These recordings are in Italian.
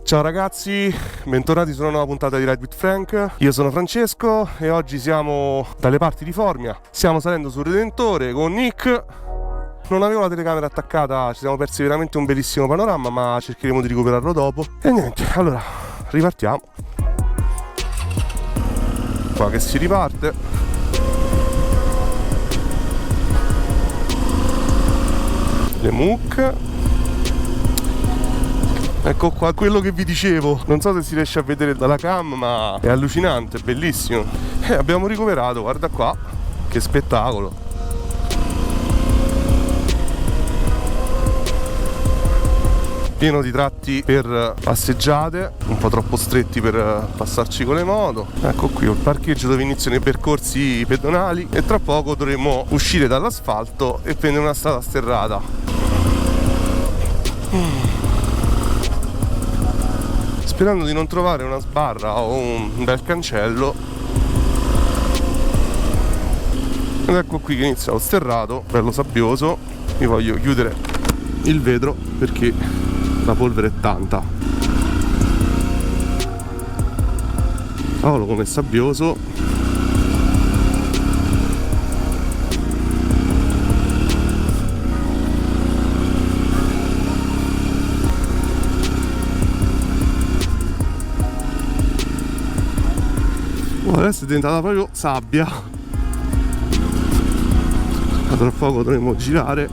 Ciao ragazzi, bentornati su una nuova puntata di Ride with Frank. Io sono Francesco e oggi siamo dalle parti di Formia. Stiamo salendo sul Redentore con Nick. Non avevo la telecamera attaccata, ci siamo persi veramente un bellissimo panorama, ma cercheremo di recuperarlo dopo. E niente, allora ripartiamo. Qua che si riparte. Le mucche. Ecco qua quello che vi dicevo, non so se si riesce a vedere dalla cam, ma è allucinante, è bellissimo. Abbiamo recuperato, guarda qua, che spettacolo. Pieno di tratti per passeggiate, un po' troppo stretti per passarci con le moto. Ecco qui il parcheggio dove iniziano i percorsi pedonali e tra poco dovremo uscire dall'asfalto e prendere una strada sterrata. Sperando di non trovare una sbarra o un bel cancello. Ed ecco qui che inizia lo sterrato, bello sabbioso. Mi voglio chiudere il vetro perché la polvere è tanta. Cavolo, com'è sabbioso. Adesso è diventata proprio sabbia. Tra poco dovremo girare.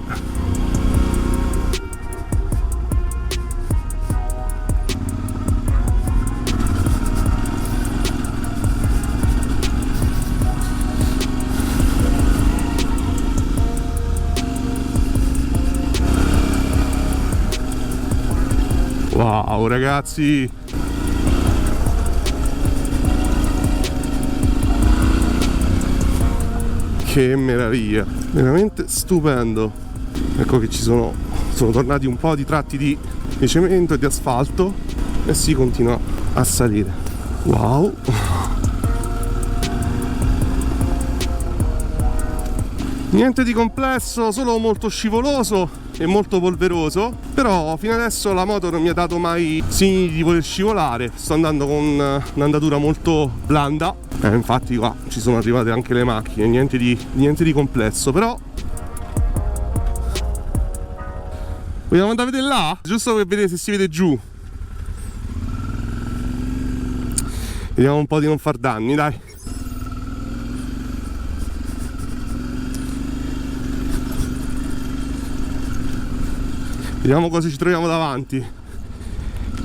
Wow ragazzi, che meraviglia, veramente stupendo. Ecco che sono tornati un po' di tratti di cemento e di asfalto e si continua a salire. Wow, niente di complesso, solo molto scivoloso e molto polveroso, però fino adesso la moto non mi ha dato mai segni di voler scivolare. Sto andando con un'andatura molto blanda. Infatti qua ci sono arrivate anche le macchine, niente di complesso, però vogliamo andare a vedere là? Giusto per vedere se si vede giù. Vediamo un po' di non far danni, dai. Vediamo cosa ci troviamo davanti.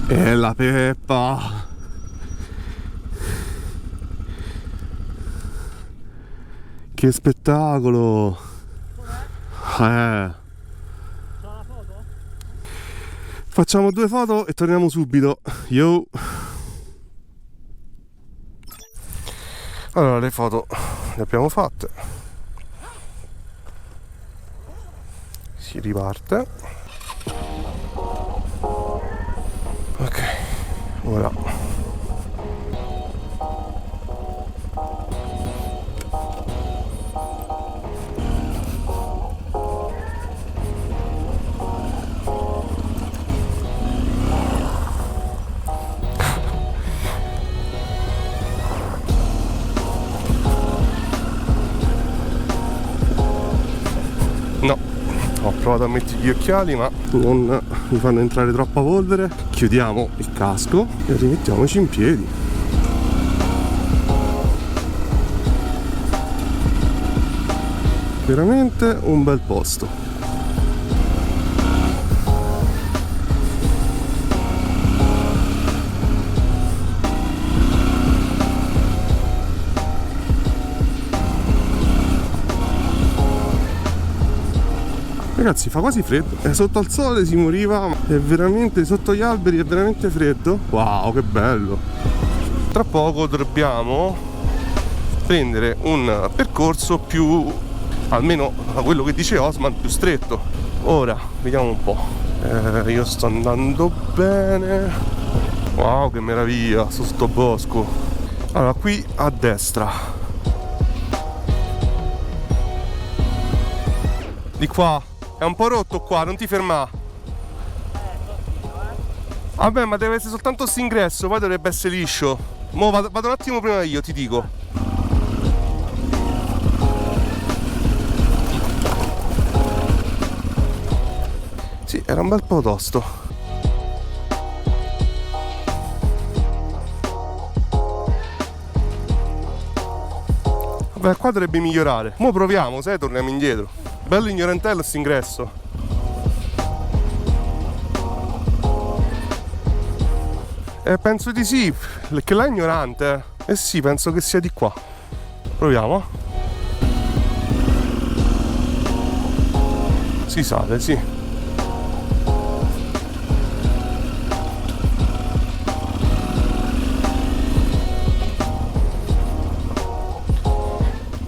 E la peppa. Che spettacolo! Facciamo 2 foto e torniamo subito. Yo! Allora, le foto le abbiamo fatte. Si riparte. Ok, ora no, ho provato a mettere gli occhiali ma non mi fanno entrare troppa polvere. Chiudiamo il casco e rimettiamoci in piedi. Veramente un bel posto. Ragazzi, fa quasi freddo. Sotto al sole si moriva, ma è veramente sotto gli alberi, è veramente freddo. Wow, che bello. Tra poco dobbiamo prendere un percorso più, almeno da quello che dice Osman, più stretto. Ora, vediamo un po'. Io sto andando bene. Wow, che meraviglia, su sto bosco. Allora, qui a destra. Di qua. È un po' rotto qua, non ti ferma. Vabbè, ma deve essere soltanto questo ingresso, poi dovrebbe essere liscio. Mo vado un attimo prima io, ti dico. Sì, era un bel po' tosto. Vabbè, qua dovrebbe migliorare. Mo proviamo, sai, torniamo indietro. Bello ignorantello questo ingresso. Penso di sì, perché là è ignorante. Sì, penso che sia di qua. Proviamo. Si sale, sì.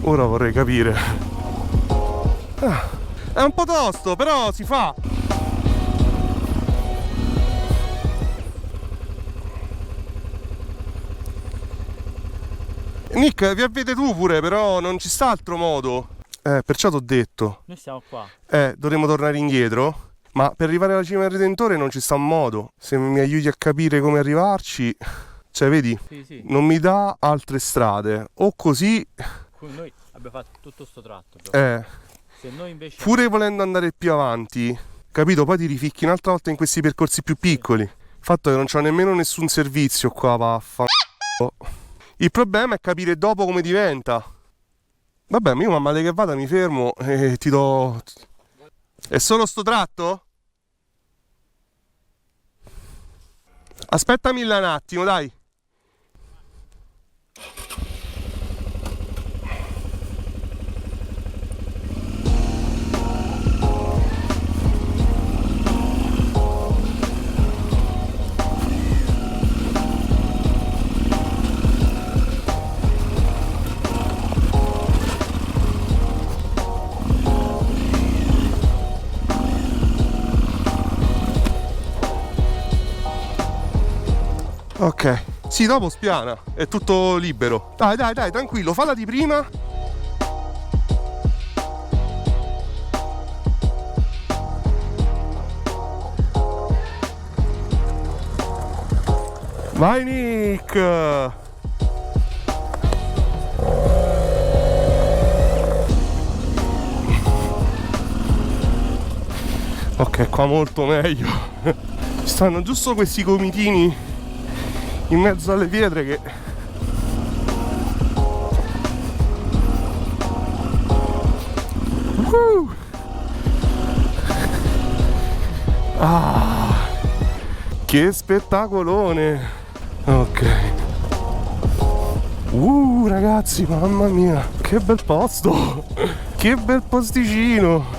Ora vorrei capire. È un po' tosto, però si fa. Nick, vi avvede tu pure, però non ci sta altro modo. Perciò t'ho detto. Noi siamo qua. Dovremo tornare indietro. Ma per arrivare alla cima del Redentore non ci sta un modo. Se mi aiuti a capire come arrivarci. Cioè, vedi? Sì. Non mi dà altre strade. O così. Noi abbiamo fatto tutto sto tratto. Se noi invece. Pure volendo andare più avanti, capito? Poi ti rificchi un'altra volta in questi percorsi più piccoli. Il fatto è che non c'ho nemmeno nessun servizio qua, vaffanculo. Il problema è capire dopo come diventa. Vabbè, io man male che vada mi fermo e ti do... È solo sto tratto? Aspettami là un attimo, dai. Ok, sì, dopo spiana, è tutto libero. Dai, tranquillo, falla di prima. Vai Nick! Ok, qua molto meglio. Ci stanno giusto questi comitini in mezzo alle pietre che che spettacolone. Ok, ragazzi, mamma mia, che bel posto, che bel posticino.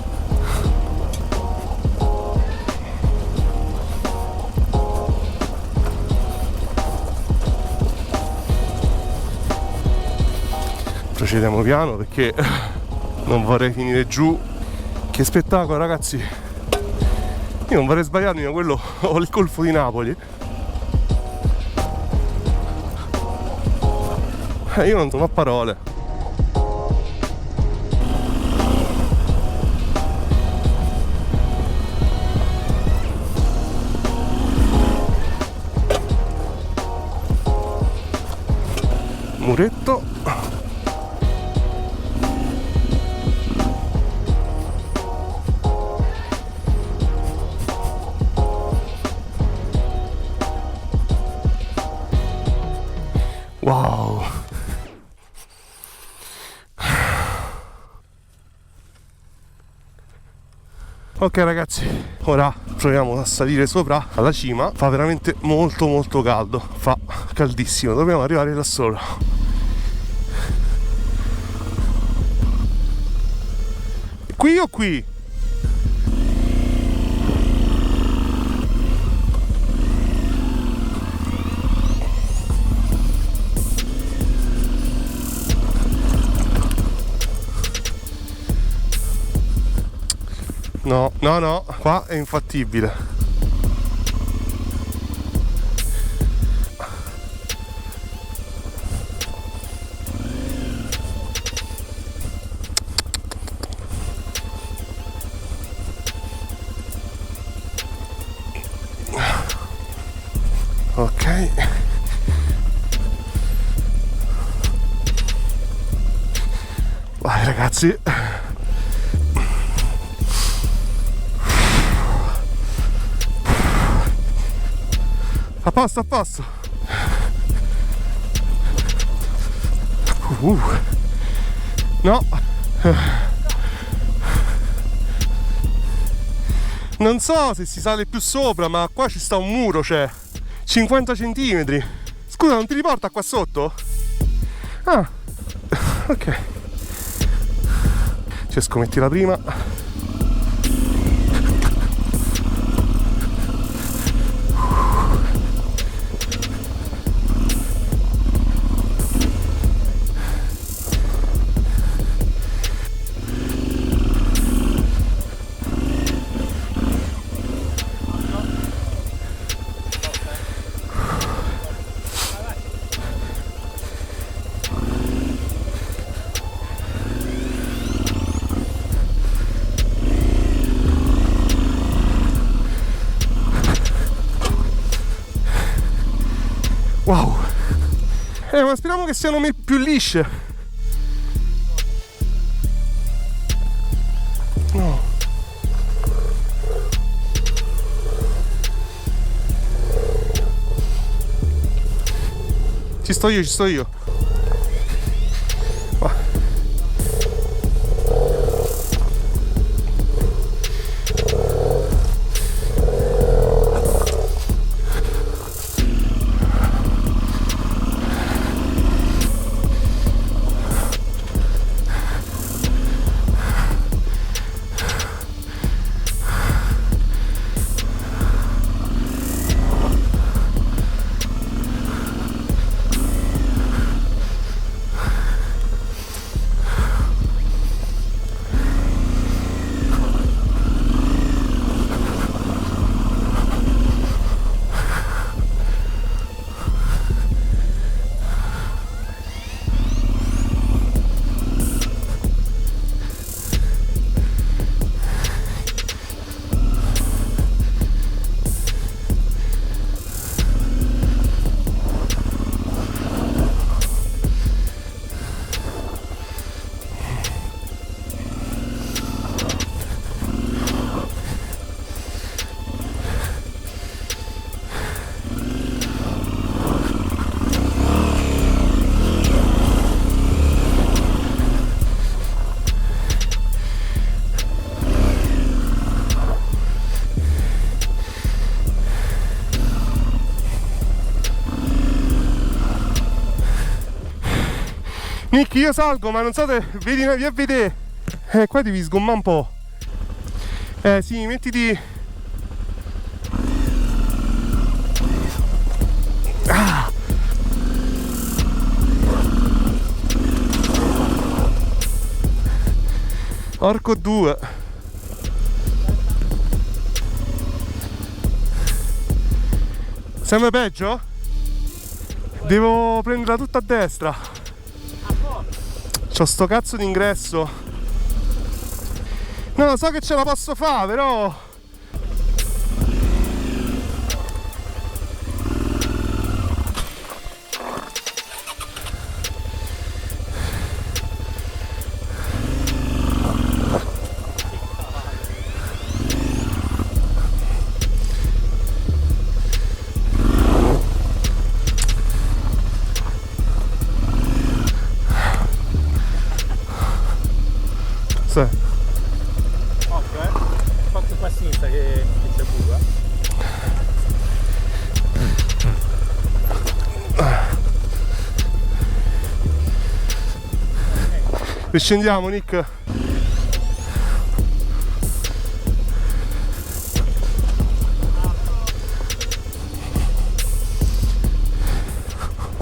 Procediamo piano perché non vorrei finire giù. Che spettacolo, ragazzi. Io non vorrei sbagliarmi, ma quello ho il Golfo di Napoli. Io non sono a parole. Muretto. Wow. Ok ragazzi, ora proviamo a salire sopra alla cima. Fa veramente molto caldo, fa caldissimo, dobbiamo arrivare là sopra. Qui o qui? No, qua è infattibile. Ok. Vai ragazzi. A posto, a posto. No. Non so se si sale più sopra, ma qua ci sta un muro, cioè 50 centimetri. Scusa, non ti riporta qua sotto? Ah, ok. Cioè, scommetti la prima. Wow. Ma speriamo che siano più lisce. No. Ci sto io, ci sto io. Va. Nick, io salgo, ma non so se vedi, vi a vedere. Qua devi sgommare un po'. Sì, mettiti. Ah. Orco 2. Sembra peggio? Devo prenderla tutta a destra. C'ho sto cazzo d'ingresso. No, so che ce la posso fare, però sì. Ok, fatto qua a sinistra che c'è buco, Riscendiamo, Nick.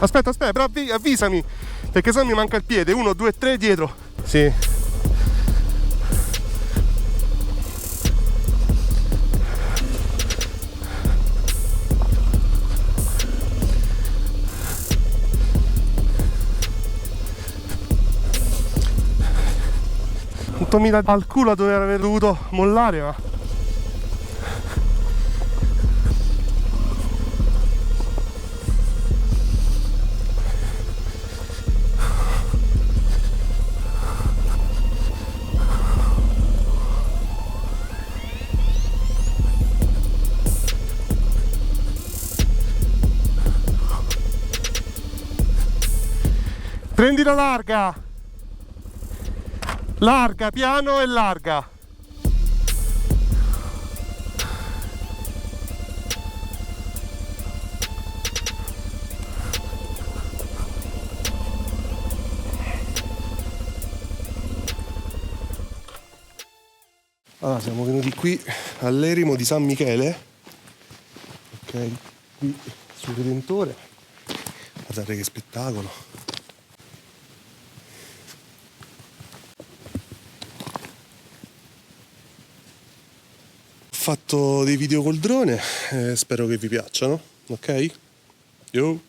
Aspetta, però avvisami, perché se no mi manca il piede. 1, 2, 3 dietro. Sì. Quanto mi dà al culo a dover aver dovuto mollare, ma Prendila larga! Larga, piano e larga! Allora, siamo venuti qui all'eremo di San Michele, ok, qui sul Redentore. Guardate che spettacolo! Ho fatto dei video col drone, spero che vi piacciono, ok? Yo!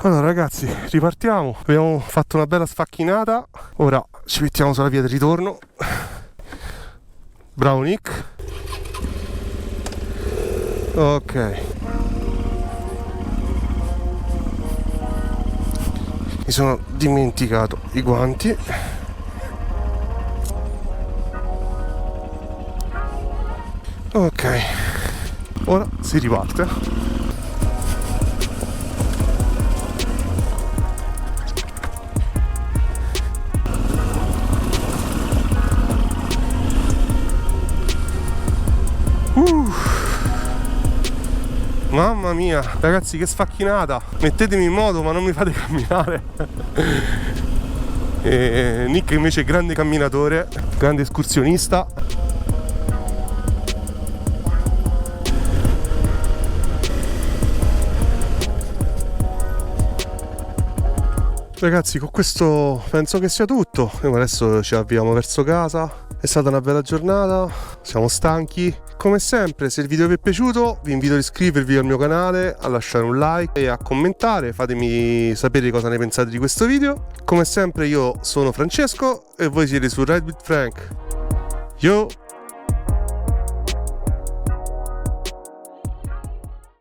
Allora ragazzi, ripartiamo, abbiamo fatto una bella sfacchinata, ora ci mettiamo sulla via del ritorno. Bravo Nick. Ok. Mi sono dimenticato i guanti. Ok, ora si riparte. Mamma mia, ragazzi, che sfacchinata! Mettetemi in moto, ma non mi fate camminare. E Nick invece è grande camminatore, grande escursionista. Ragazzi, con questo penso che sia tutto. Adesso ci avviamo verso casa. È stata una bella giornata, siamo stanchi. Come sempre, se il video vi è piaciuto, vi invito ad iscrivervi al mio canale, a lasciare un like e a commentare. Fatemi sapere cosa ne pensate di questo video. Come sempre, io sono Francesco e voi siete su Ride with Frank. Yo!